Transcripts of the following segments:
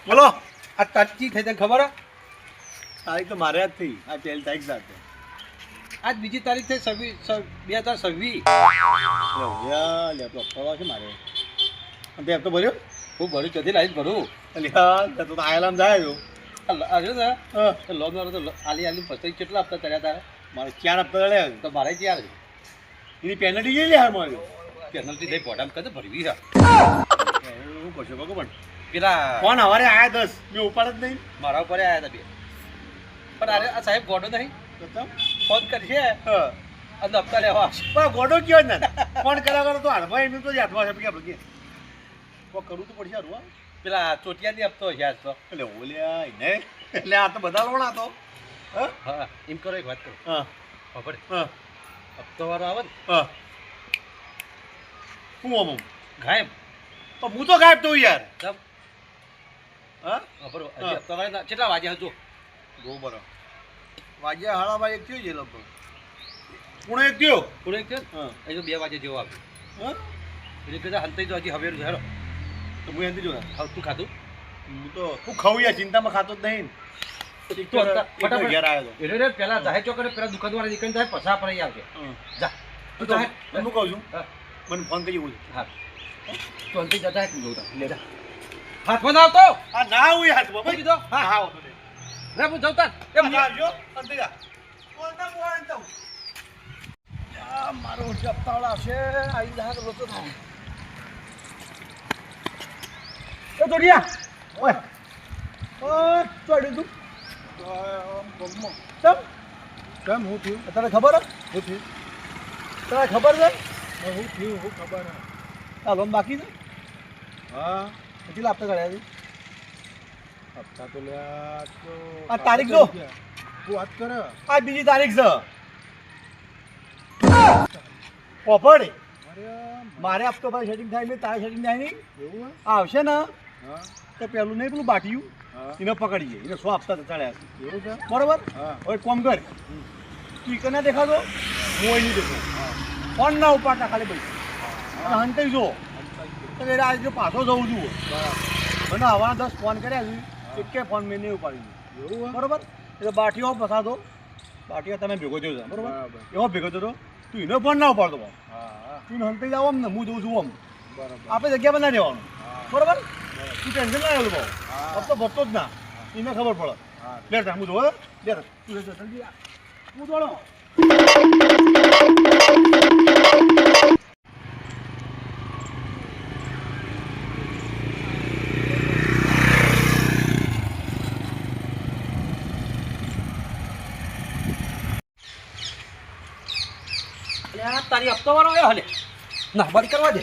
બોલો આ તાજી થઈ તને ખબર તારીખ તો મારે જ થઈ આ પહેલી તારીખ સાથે આજ બીજી તારીખ થઈ 2026 લેપટોપ ફરવા છે મારે તે તો ભર્યો હું ભર્યું ચોથી લાઈન ભરું એટલે તો આયલામ જાય જો લોન વાળો તો આલી પૈસા કેટલા હપ્તા કર્યા તારે મારે 4 હપ્તા કર્યા તો મારે 4 એની પેનલ્ટી જઈ લે હાર મારી પેનલ્ટી થઈ પોટામ કદે ભરવી છે હું કરશો બગો પણ પેલા ફોન હવારે આયા 10 મેં ઉપાડ જ નહીં મારા ઉપર આયા હતા બે પણ અરે આ સાહેબ ગોડો નહીં ફોન કરશે અને હપ્તા લેવા આવશે પણ ગોડો કયો ને ફોન કર્યા કરો તો હાલમાં એમનું તો હાથમાં છે કે આપણે કરવું તો પડશે હારું પેલા ચોટિયાની હપ્તો છે આજ તો એટલે ઓલ્યા ને એટલે આ તો બધા લોણા તો હા એમ કરો એક વાત કરો હા ખબર હા હપ્તો વાળો આવે ને હા હું આમ ગાયબ તો હું તો ગાયબ થયું યાર હા બરોબર હપ્તો વાળા કેટલા વાગ્યા હજુ બરોબર વાગ્યા હાડા વાગે થયો છે લગભગ પૂણે એક થયો હા એ તો 2 વાગે જેવો આવ્યો હા એટલે કદાચ હલતાઈ તો હજી હવે હેરો તો હું એમ જો તું ખાધું હું તો હું ખાવું યાર ચિંતામાં ખાતો જ નહીં ફટાફટ ઘેર આવ્યો એટલે પેલા જાહે ચોકડે પેલા દુકાનવાળા નીકળી જાય પછા પર આવશે જા તું જાહે હું કહું છું મને ફોન કરી બોલ હા તો અંતે જતા હે તું જોતા લે જા હાથમાં આવતો આ ના હું હાથમાં બોલ કીધો હા હા રે હું જવતા એમ આવજો અંતે જા બોલતા બોલ તો આ મારો જપ્તાવાળા છે આઈ જા તો રોતો થાય એ દોડિયા ઓય ચોડી તું કેમ હું થયું તને ખબર હું થયું તને ખબર છે હું થયું હું ખબર આ લોન બાકી છે હા કેટલા હપ્તા કાઢ્યા છે હપ્તા તો લ્યા આ તારીખ જો વાત કરે આ બીજી તારીખ છે ઓફર મારે હપ્તો ભાઈ સેટિંગ થાય ને તારે સેટિંગ થાય નહીં એવું આવશે ને તો પેલું નહીં પેલું બાટીયું એને પકડીએ એને 100 હપ્તા ચડ્યા છે એવું છે બરોબર હવે કોમ કર તું કને દેખાતો હું અહીં નહીં દેખો ફોન ના ઉપાડતા ખાલી ભાઈ અને હંતાઈ જો તો આજે પાછો જવું છું મને હવા 10 ફોન કર્યા છે એક ફોન મેં નહીં ઉપાડી એવું બરોબર એટલે બાટીઓ ફસાતો બાટીઓ તમે ભેગો થયો છે બરોબર એવો ભેગો થયો તું એનો ફોન ના ઉપાડતો તું હંતાઈ જાવ આમ ને હું જઉં છું આમ બરાબર આપણે જગ્યા બનાવી દેવાનું બરોબર તું ટેન્શન ના લેવું ભાવ હપ્તો ભરતો જ ના એને ખબર પડે લે હું જોઉં લે તું જલ્દી હું દોડો તારી હપ્તો વાળો આવ્યો હલે ના બંધ કરવા દે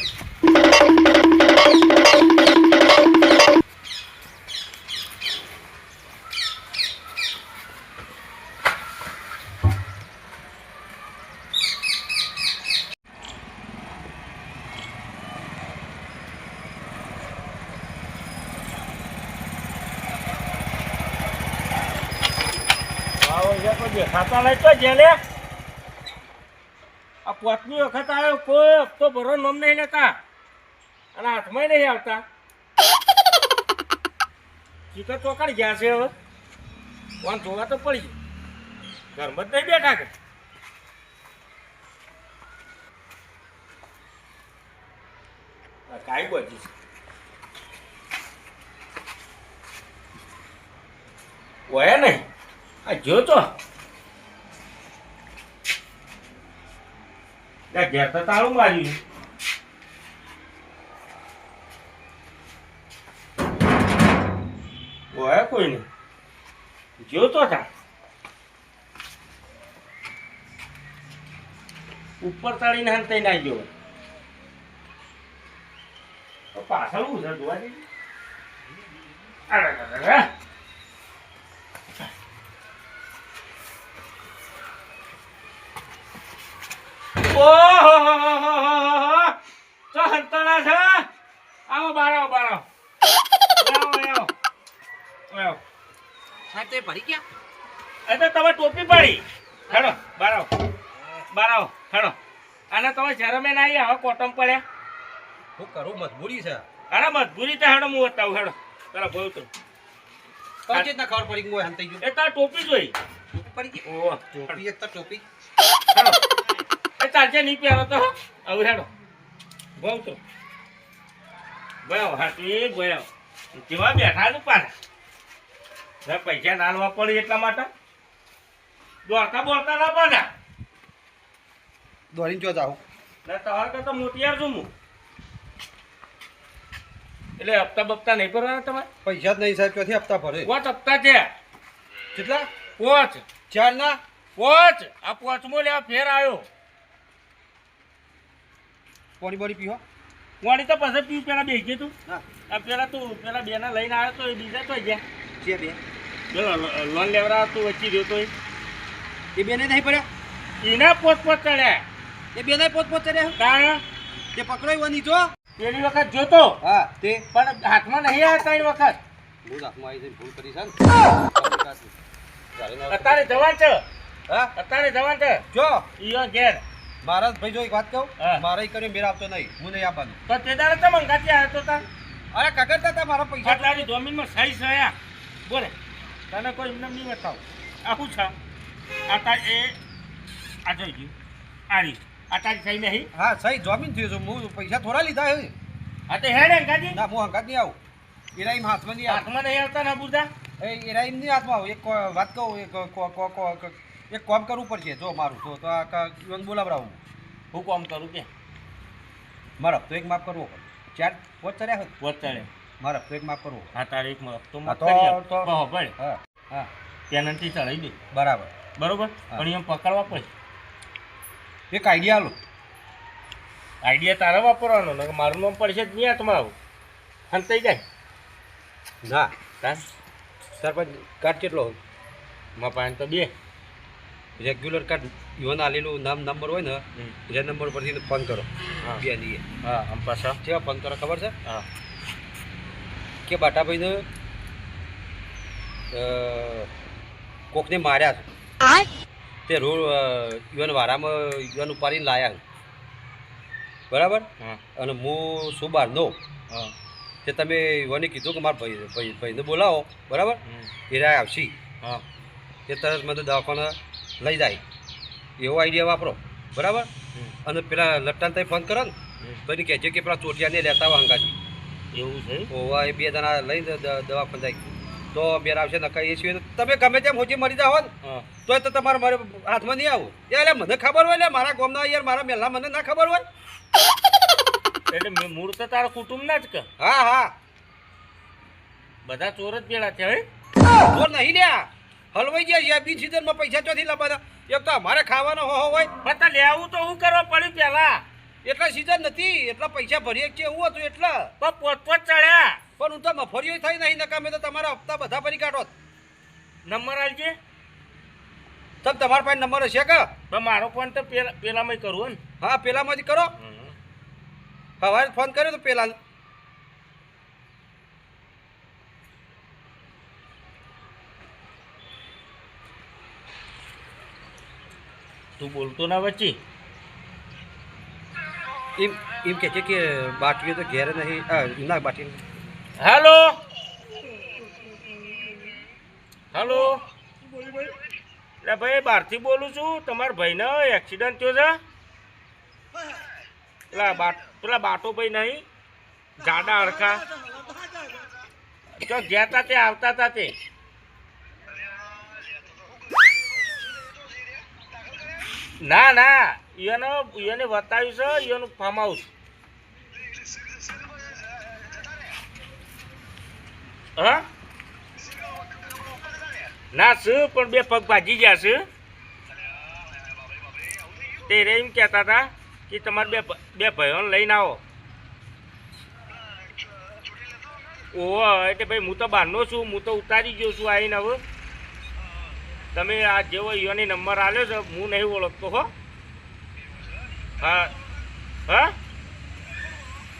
ખાતા લઈ તો જેલે આ પોતની વખત આવ્યો કોઈ હપ્તો ભરો નમ નહીં લેતા અને હાથમાં નહીં આવતા ચીકર ચોકાડી ગયા છે હવે વાન જોવા તો પડી ઘરમાં જ નહીં બેઠા કે કાંઈ બધી હોય નહીં આ જો તો ઘેર તો તાળું માર્યું હોય કોઈ નહીં જોતો હતા ઉપર તાળીને હાંતાઈ ના ગયો પાછળ હું છે જોવા જઈએ ભરી ગયા એટલે તમે ટોપી પડી હેડો બારાવ હેડો અને તમે શરમે ના આવી હવે કોટમ પડ્યા હું કરું મજબૂરી છે. અરે મજબૂરી તો હેડો હું બતાવું હેડો તારા ભાવ તો તો ચેતના ખબર પડી ગઈ હંતાઈ ગયો. એ તાર ટોપી જોઈ ટોપી પડી ગઈ. ઓહ ટોપી એક તો ટોપી. હેડો એ ચાલશે નહીં પહેરો તો હવે હેડો ભાવ તો ગયો હાથી ગયો કેવા બેઠા તું પાછા પૈસા નાલવા પડી એટલા માટે દોડતા બોલતા ના પાછા દોડીને જો જાઉં. તમારે કરતા મોટિયાર છું હું એટલે હપ્તા બપ્તા નહીં ભરવાના તમારે પૈસા જ નહીં સાહેબ ક્યાંથી હપ્તા ભરે. પાંચ હપ્તા છે કેટલા? પાંચ 4 ના. પાંચ આ પાંચમો લેવા ફેર આવ્યો પાણી બોડી પીવો. વાણી તો પછી પીવું પેલા બેસી તું હા. આ પેલા તું પેલા બેના લઈને આવ્યો તો એ બીજા તો ગયા છે બે. પેલો લોન લેવડા તું વચ્ચે રહ્યો તો એ બેને નહીં પડ્યા. એના પોત ચડ્યા એ બેને પોત ચડ્યા. કારણ તે પકડાયો નીચો. પેલી વખત જોતો હા તે પણ હાથમાં નહીં આવ્યા ત્રણ વખત હું હાથમાં આવી જઈને ભૂલ કરી છે ને. અત્યારે જવાન છે હા અત્યારે જવાન છે જો ઈયો ઘેર મારા ભાઈ જો એક વાત કહું. હા. મારા કર્યો મેળ આવતો નહીં. હું નહીં આપવાનું. તો તે દાડે તો મંગાતી આવ્યો તો તાર અરે કગરતા હતા મારા પૈસા. આટલાની જમીનમાં સહી સહયા બોલે તને કોઈ એમને નહીં બતાવું આખું છે આ તાર એ આ જોઈ ગયું આરી આ તારી સહી નહીં હા સહી જમીન થયું છે. હું પૈસા થોડા લીધા હે. આ તો હેડે ગાજી ના હું હંગાત નહીં આવું. એરાઈમ હાથમાં નહીં આવું. હાથમાં નહીં આવતા ના બુધા એરાઈમ નહીં હાથમાં આવું. એક વાત કહું એક કામ કરવું પડશે જો મારું તો આ ઈવન બોલાવડાવું. હું કામ કરું કે મારો હપ્તો એક માફ કરવો પડે. 4 પોત ચડ્યા હોય. વચાડે મારો હપ્તો એક માફ કરવો. હા તારે એક મળો તો હા, તો- ભાઈ હા હા પેનલ્ટી ચડાવી દે બરાબર. બરોબર હા. પણ એમ પકડવા પડે એક આઈડિયા આલો. આઈડિયા તારે વાપરવાનો ને મારું નામ પડશે જ નહીં હાથમાં આવું હંતાઈ જાય ના તાર સરપંચ કાર્ડ કેટલો હોય? મારા પાસે તો બે રેગ્યુલર કાર્ડ ઈવન આલેલું નંબર હોય ને એ નંબર પરથી ફોન કરો. હા. બે નહીં હા આમ પાછા કેવા ફોન કરો ખબર છે હા કે બાટાભાઈને કોકને માર્યા છે. તે રોડ ઈવન વારામાં ઈવન ઉપાડીને લાયા છે. બરાબર. હા અને હું શું બહારનો હા તે તમે ઈવને કીધું કે મારા ભાઈને બોલાવો. બરાબર. એરા આવશી હા એ તરત મને દવાખાને લઈ જાય એવો આઈડિયા વાપરો. બરાબર. અને પેલા લટ્ટાને તમે ફોન કરો ને તો એને કહેજો કે પેલા ચોટિયાને લેતા આવો હંગાથી. એવું છે ઓવા એ 2 જણા લઈને દવાખાને જાય તો બેર આવશે નકા એ સિવાય તમે ગમે તેમ હોજી મરી જાઓ ને હા તોય તો તમારે મારે હાથમાં નહીં આવું. એટલે મને ખબર હોય એટલે મારા ગામના યાર મારા મહેલા મને ના ખબર હોય. એટલે મૂળ તો તારા કુટુંબ ના જ કે હા હા બધા ચોર જ પેલા છે હે તો નહીં લ્યા હલવાઈ ગયા છે. બી સિઝનમાં પૈસા ચોથી લાવવાના. એક તો અમારે ખાવાનો હો હોય પણ તાર લેવું તો હું કરવા પડ્યું પેલા એટલા સિઝન નથી એટલા પૈસા ભરીએ છે એવું હતું એટલા. પણ પોત ચડ્યા પણ હું તો મફરીઓ થઈ નહીં નકામે તો તમારા હપ્તા બધા ભરી કાઢો. નંબર આલજે તમ તમારા પાસે નંબર હશે કે? પણ મારો ફોન તો પેલામાં કરવું ને હા પેલામાંથી કરો. સવારે ફોન કર્યો તો પેલા તું બોલતો ના વચ્ચે એમ કહે છે કે બાટલીઓ તો ઘેર નહીં. ના બાટલી હેલો હેલો એટલે ભાઈ બહારથી બોલું છું તમારા ભાઈને એક્સિડન્ટ થયો છે પેલા બાટો ભાઈ નહીં જાડા અડખા જો ગયા તા તે આવતા હતા તે ના ના એને બતાવ્યું છે એનું ફાર્મ હાઉસ હા ના શું પણ 2 પગ ભાજી ગયા છે તે રે એમ કહેતા હતા કે તમારે બે ભાઈઓને લઈને આવો. ઓહો એટલે ભાઈ હું તો બહારનો છું હું તો ઉતારી ગયો છું આવીને. હવે તમે આ જેવો ઈયોની નંબર આવ્યો છે હું નહીં ઓળખતો હો. હા હા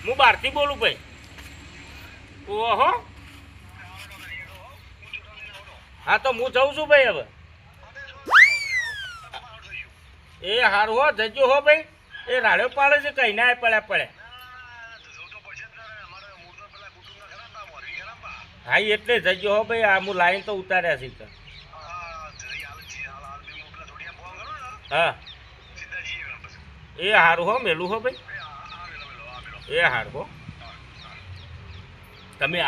હું બહારથી બોલું ભાઈ. ઓહો હા તો હું જઉં છું ભાઈ. હવે એ હારું હો જજો હો ભાઈ. એ રાડ્યો પાડે છે કઈ ના પડ્યા હા એટલે જજો હો ભાઈ આ હું લાઈન તો ઉતાર્યા છે તો હા એ હારું હો મેલું હો ભાઈ એ હારું હો તમે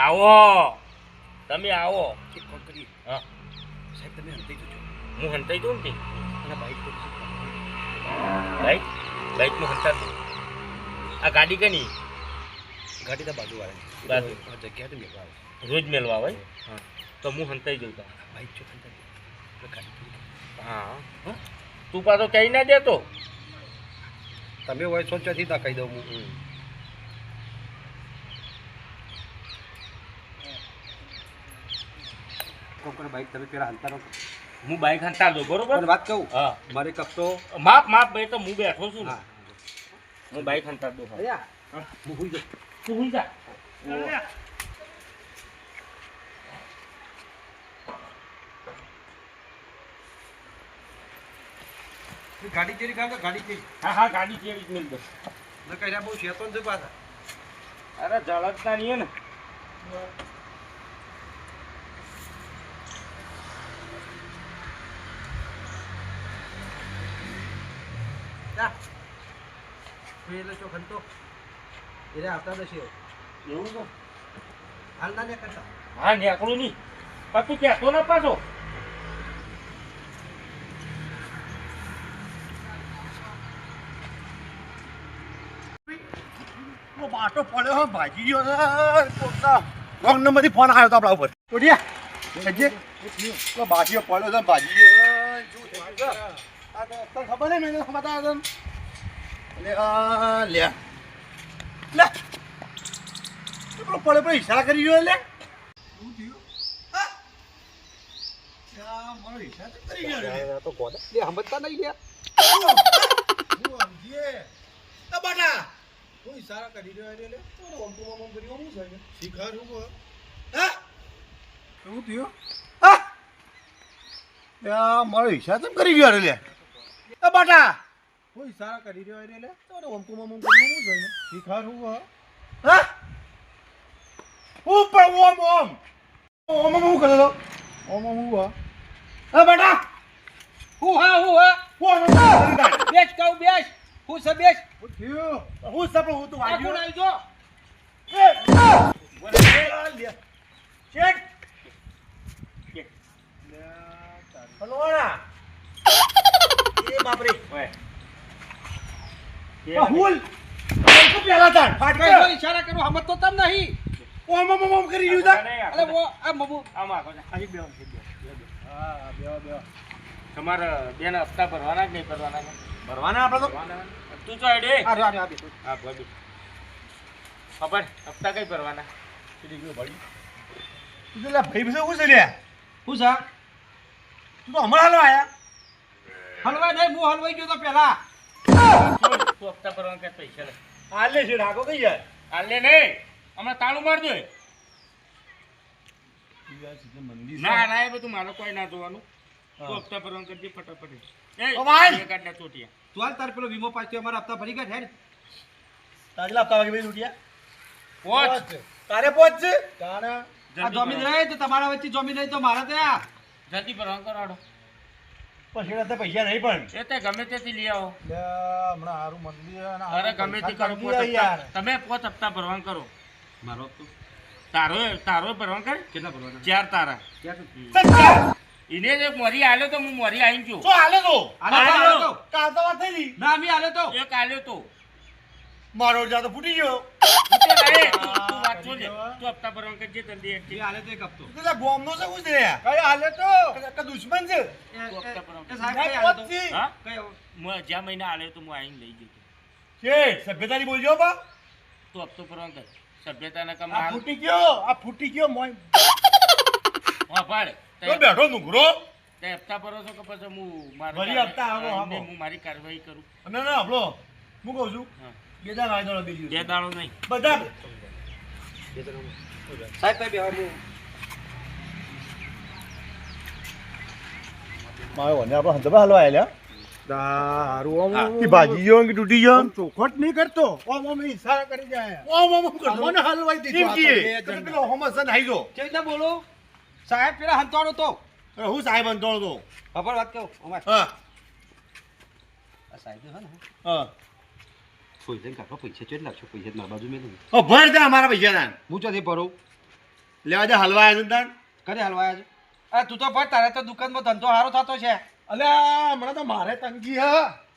આવો એક કોલ કરીએ હા સાહેબ તમે હંતાઈ જજો હું હંતાઈ દઉં ને અને બાઈક પર બાઈકનું હંતા દઉં આ ગાડી કની ગાડી તો બાજુ વાળા બાજુ. જગ્યા તો મેળવા આવે રોજ મેળવા હોય હા તો હું હંતાઈ જઉં તા બાઈક જો હંતાઈ ગાડી પૂરી હા તું પાછો કહી ના દેતો તમે હોય સોચ્યાથી તા કહી દઉં હું કોકર બાઈક તમે પેલા હાલતા રહો હું બાઈક હંતા દઉં બરોબર પણ વાત કહું હા મારે કપ તો માપ ભાઈ તો હું બેઠો છું ને હા હું બાઈક હંતા દઉં હા. અરે હું હોઈ જાઉં તું હુઈ જા ગાડી ચેરી કામ તો ગાડી ચેરી હા ગાડી કેવી મિલ દો ન કર્યા બહુ શેતોન છે પાછા અરે જળકતા નહીં ને જા એટલે છો ખંતો એને આવતા નથી એવું તો હાલ ના ને કરતા હા નીકળું નહીં પણ તું કહેતો ને પાછો બાટો પડ્યો હો ભાજી ગયો પોતા રોંગ નંબરથી ફોન આવ્યો તો આપણા ઉપર ઓડિયા જજે તો બાજીઓ પડ્યો છે ભાજી ગયો આ તો તને ખબર નહીં મેં બતાવ્યો તને આ લે લે પેલો પડે પણ ઈશારા કરી ગયો લે શું થયું હા યા મારો ઈશારા કરી ગયો તો ગોડા લે સમજતા નહીં લે હું સમજીએ તો બાટા હું ઈશારા કરી રહ્યો એટલે તો ઓમ કરી હું છે શિખર હું હા શું થયું હા યા મારો ઈશારા કેમ કરી ગયો લે એ બાટા હું ઈશારા કરી રહ્યો એટલે તો ઓમ કરી હું છે શિખર હું હા ઉપર ઓમ હું કરે લો ઓમ હું હા બેટા હું બેસ કહું બેસ હું છે બેસ હું સપડો હું તું આ કોણ વાગ્યો આવી જો શેઠ હલવાણા એ બાપરે ઓય આ હુલ તો પેલા તાર કઈ જો ઈશારા કરું હમત તો તમ નહીં ઓમ કરી રહ્યું તા અરે વો આ મમુ આમાં આખો જા. અહીં બેહો હા બેહો તમારે બેન હપ્તા ભરવાના કે નહીં ભરવાના ભરવાના આપણે તો ભરવાના તું તો આડે આ રે આ બે હા ભાઈ ખબર હપ્તા કઈ ભરવાના તું લા ભાઈ બસે હું છે લે હું છે તું તો હમણાં હાલો આયા હલવાઈ નહીં હું હલવાઈ ગયો તો પેલા તું હપ્તા ભરવાના કે પૈસા લે આલે છે ડાકો કઈ યાર આલે નહીં હમણાં તાળું માર દો ના ના એ બધું મારે કોઈ ના જોવાનું તું હપ્તા ભરવાનું કરજે ફટાફટ ઓ ભાઈ! એ કાઢ ના ચોટિયા તું હાલ તાર પેલો વીમો પાછો અમારા હપ્તા ભરી ગયા હેડ તાજલા હપ્તા વાગે ભાઈ ઉઠ્યા પહોંચ તારે પહોંચ છે તારે આ જમીન રહે તો તમારા વચ્ચે જમીન રહી તો મારે ત્યાં જલ્દી ભરવાનું કરાડો પછી તો પૈસા નહીં પણ એ તે ગમે તેથી લઈ આવો લે હમણાં હારું મંદિર અને અરે ગમે તે કરો પોત યાર હપ્તા. તમે પોત હપ્તા ભરવાનું કરો મારો હપ્તો તારો ભરવાનું કર કેટલા ભરવાના 4 તારા સચ્ચા એને જે મોરી આલ્યો તો હું મોરી આવીને છું તો હાલે તો હાલે તો. કાલ તો વાત થઈ ગઈ ના મી આલે તો એક આલ્યો તો મારો જા તો ફૂટી ગયો તું વાત છો ને તું હપ્તા ભરવાનું કરજે જલ્દી એ એકથી. આલે તો એક હપ્તો તું લા ગોમનો છે હું છે કઈ હાલે તો કે દુશ્મન છે એ સાહેબ કઈ આલે તો પહોંચી. હા કઈ જ્યાં મહિના આલ્યો તો હું આવીને લઈ જતો છે સભ્યતાની બોલજો બા તું હપ્તો ભરવાનું કર સભ્યતાના કમ આ હાલ ફૂટી ગયો મોય હા પાડ તો બેઠો નુકરો તે હપ્તા ભરો છો કે પછી હું મારો ભરી હપ્તા આવો, આવો. હું મારી કાર્યવાહી કરું ના ના હબળો હું કહું છું હા. બે દાડા વાયદો બીજું બે દાડો નહીં બધા સાહેબ કઈ બેહો હું મારો વને આપણો હંતબા હલવા આલ્યા દારૂ આખી ભાજી ગયો કે તૂટી ગયો ચોખટ નહીં કરતો ઓમ ઓમ ઈશારા કરી જાય ઓમ કરતો મને હલવાઈ દીધો એમ આ તો કીએ. બે તો જણના. પેલો હોમસન આઈ ગયો. કેવી રીતના બોલો સાહેબ પેલા હંતવાળો તો અરે હું સાહેબ અંતોણો તો ખબર વાત કહું અમાર હા આ સાહેબ છે ને હા કોઈ જણ કાકા પૈસા ચેટ લાગશો પૈસા મારા બાજુ મેં નહીં ઓ ભર દે અમારા પૈસા તાન હું ચોથી ભરું લેવા દે હલવા આવ્યા છે તાન કરે હલવાયા છે અરે તું તો ભર તારે તો દુકાનમાં ધંધો સારો થતો છે અલ્યા હમણાં તો મારે તંગી હ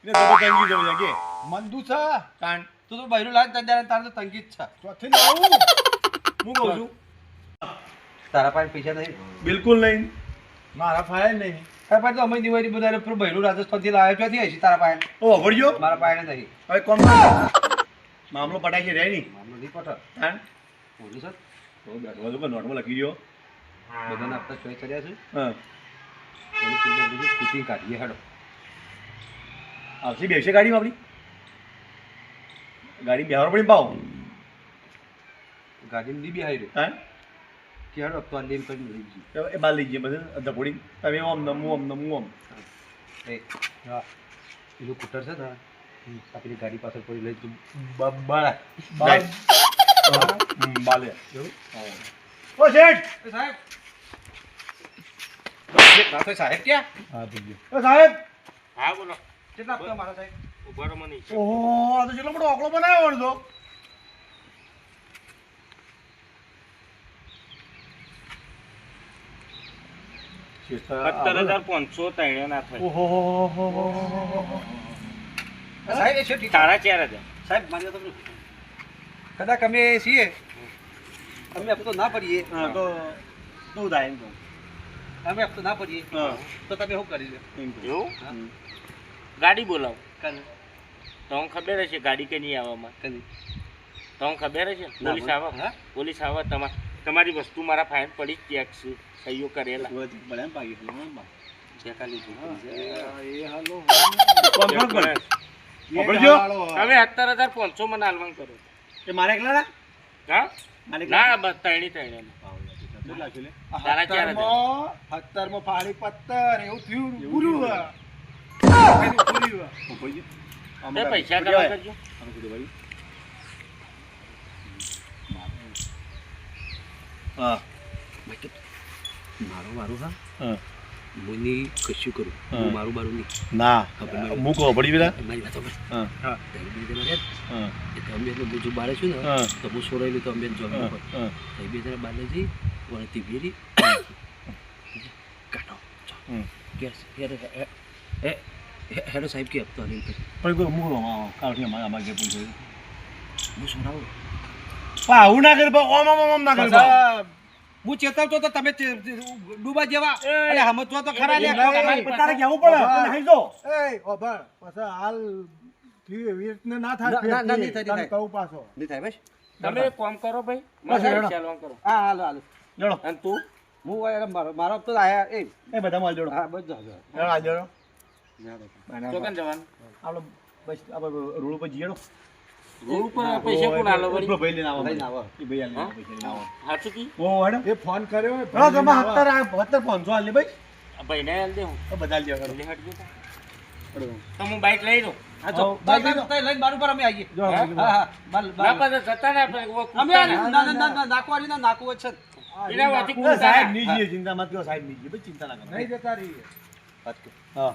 ને તો તંગી જવું લાગે મંદુ છે તાન તું તો બૈરું લાગ તારે તો તંગી જ છે ચોથી ને આવું હું કહું છું તારા પાસે પૈસા નહીં બિલકુલ નહીં મારા ફાયર નહીં તારા પાસે તો અમે દિવાળી બધા પેલું બૈરું રાજસ્થાનથી લાવ્યો ચોથી હશે તારા પાસે ઓ ભરજો મારા પાસે નહીં હવે કોમ કર. મામલો પટાઈ છે રે નહીં મામલો નહીં પટે તાન બોલું સર તો બેઠો તો નોટમાં લખી ગયો બધાને આપતા ચોઈસ કર્યા છે હા એની કિંમત બધું સ્કૂટી કાઢીએ હેડો આવશે બેસે ગાડીમાં આપણી ગાડી બેહાર પડી પાવ ગાડીમાં નહીં બી રહ્યો હા કે હેડો તો લેમ કરીને લઈ જઈએ તો એ બાર લઈ જઈએ પછી ધપોડી તમે ઓમ નમવું ઓમ નમવું ઓમ એ હા પેલું કુટર છે ને આપણી ગાડી પાછળ પડી લઈ તું બાલે ઓ શેઠ સાહેબ સાહેબ ક્યાં હા થઈ ગયો સાહેબ હા બોલો કેટલા આપતા મારા સાહેબ ઉભા રહો મને ઓહો આ તો કેટલો મોટો આંકડો બનાવ્યો તો $17,500 તૈણ્યા ના થાય ઓહો સાહેબ એ છે ઠીક. તારા 4,000 સાહેબ મારી વાત સાંભળો. કદાચ અમે છીએ અમે હપ્તો ના ભરીએ હા તો શું થાય એમ તો અમે હપ્તો ના ભરીએ હા તો તમે શું કરી લો એમ તો. એવું ગાડી બોલાવો કાલે તમને ખબર હશે ગાડી કે નહીં આવવામાં કદી તમને ખબર હશે ના, પોલીસ બોલ. આવે હા? પોલીસ આવે તમારી વસ્તુ મારા ફાઇન પડી જ ટેક્સ સહીઓ કરેલા ભલે એમ પાકી ગયું, એમ પાકી. ચેકા લીધું એ હાલો કોમ કોમ કરે. એ ખબરજો? હાલો. તમે 17,500 મને હાલવાનું કરો એ મારે એકલા ના હા મારે એકલા ના બસ તૈણી કેટલું લાગ્યું લે? તારા 4,000. 17 ફાળી પત્તર એવું થયું પૂરું હ. પૂરી હ. ઉપર ગયો. આમ તે કાઢ. પૈસા ઉપર કરવા જવાય. કરજો આમ કીધું ભાઈ. હા મારું મારું હા હા મુની કશું કરું હા. હું મારું મારું નહીં ના ખબર નહીં. મૂકો પડી પેલા મારી વાત સાંભળ. હા હા તમે બે જણા રહ્યા જ. હા એ તો અમે એટલે હું જો બારે છું ને હા. તો હું સોરાયેલું તો અમે જોબ હા પર હા તો એ બે જણા બારે જઈ વળતી બેરી કાઢો હમ. ગેસ હેડો સાહેબ કે હપ્તો આલી પણ કોઈ મૂકો કાઢી અમારા કે પૂછ્યું હું સોરાવું આવું ના કરે ઓમ ઓમ ઓમ ના કરે પાછા હું ચેતવતો તો તમે ડૂબા જેવા અરે સમજવા તો ખરા લે પણ તારે કેવું પડે તને હાઈ જો એ ઓભળ પછી હાલ થયું એવી રીતના ના થાય ના, ના, નહીં ફેરથી. થાય, નહીં તને કહું પાછો નહીં થાય ભાઈ તમે એક કામ કરો ભાઈ બસ, મને હેડો. ચાલવાનું કરો હા હાલો હાલો લેડો અને તું હું યાર મારો હપ્તો આયા એ એ બધા માલ જોડો હા બસ જાઓ લેડો આ જોડો ચોકન જવાનું આપણે બસ આપણે રોડ ઉપર જઈએ રોડ ઉપર પૈસા કોણ આલો વળી પેલો ભાઈ લઈને આવો લઈને આવો. એ ભાઈ આલે પૈસા લઈને આવો સાચું કી ઓ હેડો એ ફોન કર્યો હોય, હા તમે ભાઈને આવા. 17 500 આલે ભાઈ આ ભાઈને આલ દે હું તો બધા લ્યો હેડો એટલે હટજો તો હું બાઈક લઈ લઉં હા જો બાઈક લઈને બાર ઉપર અમે આવીએ જો, હા જો. હા બાર ના બાર પાછા જતા ને આપણે અમે નાકવારી ના નાકવો છે એના વાથી એ કૂદતા સાહેબ ના. નીજીએ ચિંતા મત કરો સાહેબ નીજીએ ભાઈ ચિંતા ના કરો નહીં જતા રહીએ. હા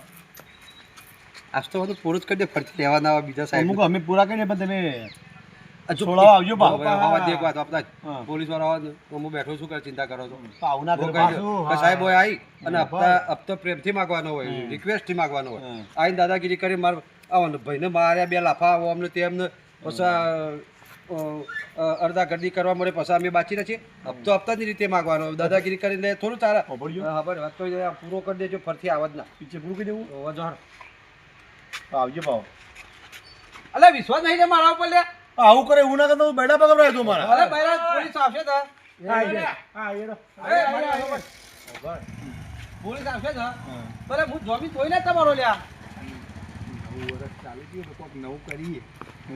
આજ તો બધું પૂરું જ કરી દે ફરતી લેવા ના આવે બીજા સાહેબ અમુક અમે પૂરા કરીને પણ તમે હજુ છોડાવવા આવજો બા. આવા દે એક વાત આપતા હા. પોલીસ વાળા આવે ને તો હું બેઠો છું કે ચિંતા કરો છો આવું ના હું કરો કહી પાછું. દઉં હા. કે સાહેબ હોય આવી અને હપ્તો પ્રેમથી માગવાનો હોય રિક્વેસ્ટ થી માગવાનો હોય હા. આઈને દાદાગીરી કરી માર આવવાનું ભાઈને માર્યા બે લાફા આવો અમને તેમને પછી અડધા ગરદી કરવા મળે પછી અમે બાચી છીએ હપ્તો હપ્તાની રીતે માગવાનો દાદાગીરી કરીને થોડું તારા સાંભળ્યો? હા બરાબર વાત તો આ પૂરો કરી દેજો ફરથી આવત ના પીછે પૂરું કરી દેવું વજણ આવજો ભાવ અલે વિશ્વાસ નહીં રે મારા ઉપર લે આવું કરે એવું ના કરતો હું બેડા પકડ રહ્યો મારા અરે બૈરા પોલીસ આવશે તો હા, એ રે. હા, એ રે. ઓભળ. પોલીસ આવશે તો ભલે હું જોબી તોય ને તમારો લ્યા નવું વરસ ચાલી ગયું તો કોક નવું કરીએ.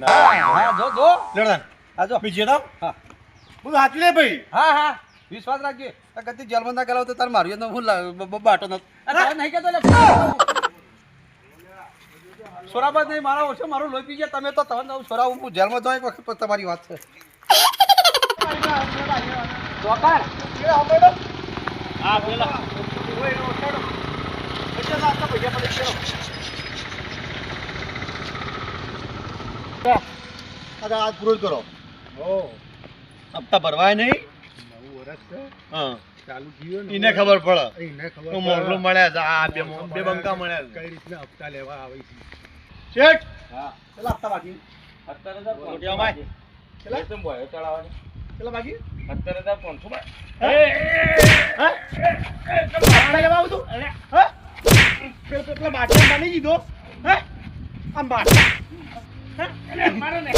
હા જો જો લેડો હા જો પીછે તો હા હું હાચી લે ભાઈ હા હા વિશ્વાસ રાખજે આ કદી જેલમાં ના ગયેલો તો તાર માર્યો તો હું બાટો નતો અરે નહીં કહેતો લે છોરાબાદ નહીં મારા ઓછો મારું લોહી પી ગયા તમે તો તમે છોરા હું જેલમાં જાઉં એક વખત પછી તમારી વાત છે હા પેલા આજ પૂરો જ કરો હપ્તા ભરવાય નહીં નવું વર્ષ છે હા ચાલુ થયું ને એને ખબર પડે એને ખબર તો મોરલું મળ્યા છે આ બે બંકા મળ્યા છે કઈ રીતના હપ્તા લેવા આવે છે શેઠ હા પેલા હપ્તા બાકી 17,500 બાકી. કેટલા? એ તો બોય ચડાવવાની. પેલા બાકી 17,500 બાકી. હે? હે? ભાડા લેવા આવું તું? હે? પેલા બાટલા બની દીધો હે આમ બાટલા અરે મારો ને.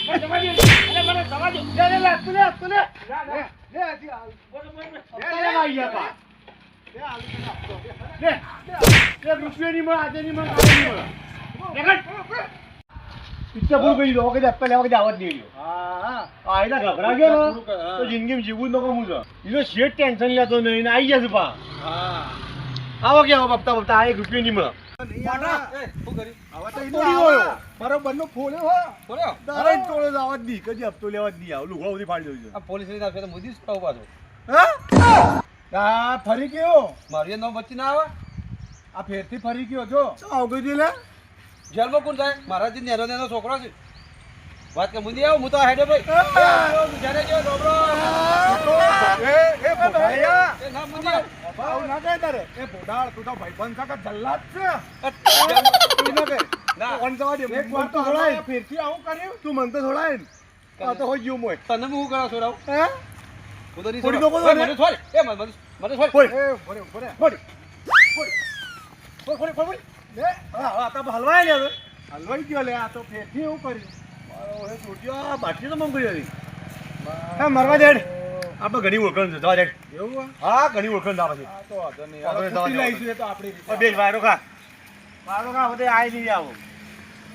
મને જવા દે. અરે મને જવા દે. લે તું લે તું લે ના, ના. લે હજી હાલ બોલો, બોલો, બોલો. હપ્તા લેવા આવી ગયા પા લે હાલ લે લે રૂપિયા ની મળે આજે ની મળે કાલે ની મળે ઈચ્છા પૂરું કરી દો કે હપ્તા લેવા કે આવત નહીં હા એના ઘબરા ગયો ને તો જિંદગીમાં જીવવું જ ન ગમું છે એનો શેઠ ટેન્શન લેતો નહીં ને આવી જશે પા આવો કે આવો હપ્તા હપ્તા આ 1 રૂપિયા નહીં મળે મારો બંને ફોડ્યો હા તારે જ તોડો જ આવત નહીં કદી હપ્તો લેવા જ નહીં આવ લુગડો બધી ફાડી દઉં છું પોલીસ ની આવશે તો મોદી જ કહું પાછો હા ફરી ગયો મારું નામ વચ્ચે ના આવે આ ફેરથી ફરી ગયો જો શું આવ ગઈ લે જેલમાં કોણ થાય મારા જે નેનો નેનો છોકરો છે વાત કે મુંદી આવ હું તો હેડે ભાઈ જ્યારે જો ડોબરો એ ભોડાયા એ ના મુંદી આવ ભાવ ના કહે તારે એ ભોડાળ તું તો ભાઈબંધ સકા જલ્લાદ છે તું ના કહે ના. કોણ જવા દે એક વાર તો થોડાય ફેરથી આવું કર્યું તું મન તો થોડાય ને આ તો હોય ગયું મોય તને હું કરો છોરાવ હે હું તો નહીં છોડી છોડાવ. દો, ઓય, મને. મને છોડ એ મને છોડ ફોડ એ ફોડે ફોડે ફોડ ફોડ ફોડ ફોડ લે હા તો હલવાય લે હવે હલવાઈ ગયો લે આ તો ફેરથી એવું કર્યું મારો હે છોડ્યો બાટલી તો મંગળી હતી હા મરવા દેડ આપણે ઘણી ઓળખાણ છે જવા દેડ એવું હા ઘણી ઓળખાણ આવે છે આ તો વાંધો નહીં આપણે હવે ફૂટી જવા લઈશું એ તો આપણી રીતે બે વાયરો ખા બધે આઈ નહીં આવો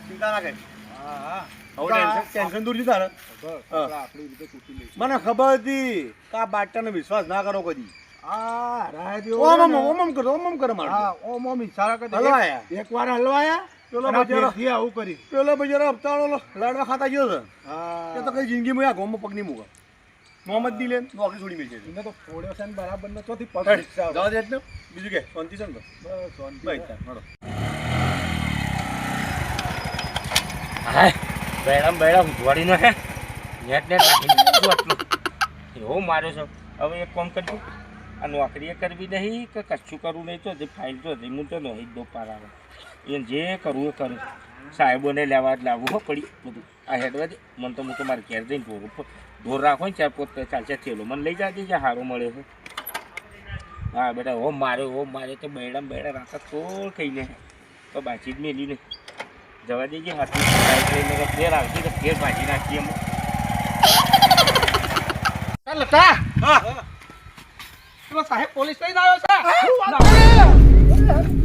ચિંતા ના કર હા હા હવે ટેન્શન દૂર છે તારે બસ આપણે આપણી રીતે ફૂટી લઈશું મને ખબર હતી કે આ બાટાને વિશ્વાસ ના કરો કદી આ રાહ જેવો ઓમ ને. ઓમ કરે મારે હા ઓમ ઓમ ઈશારા કરી દે. હલવાયા. એક વાર હલવાયા પેલો અને બજારો. ફેરથી આવું કરી પેલો બજારો હપ્તાળો લાડવા ખાતા ગયો છે હા એ તો કઈ જિંદગીમાં આ ગોમમાં પગ નહીં મૂકે મોહમ્મદ દિલે નોકરી છોડી મેળશે એને તો ફોડ્યો છે ને બરાબર ને ચોથી પગ જવા રિક્ષા આવે. દે એટલે બીજું કે શાંતિ છે ને તો? બસ શાંતિ. બસ ચાલ, હાય બેડા બેડા ઉધવાડીનો હે નેટ નેટ નાખીને આટલું એવો માર્યો છે હવે એક કામ કરજો આ નોકરી કરવી નહીં કે કશું કરવું નહીં તો જે ફાઇલ તો હું તો નહીં દો પાર આવે એને જે કરવું એ કરું સાહેબોને લેવા જ લાવવું હો પડી બધું આ હેડવા દે મને તો હું તો મારે ઘેર જઈને ઢોર રાખો ને 4-5 ચાલશે થયેલો મને લઈ જાય જે સારું મળે છે હા બેટા હો માર્યો તો બેડા બેડા રાખા થોડ કહીને તો બાજી જ મેલી ને જવા દેજે હાથી ફેર આવતી તો ફેર ભાજી નાખીએ અમે લતા હા પેલો સાહેબ પોલીસ લઈને આવ્યો છે હા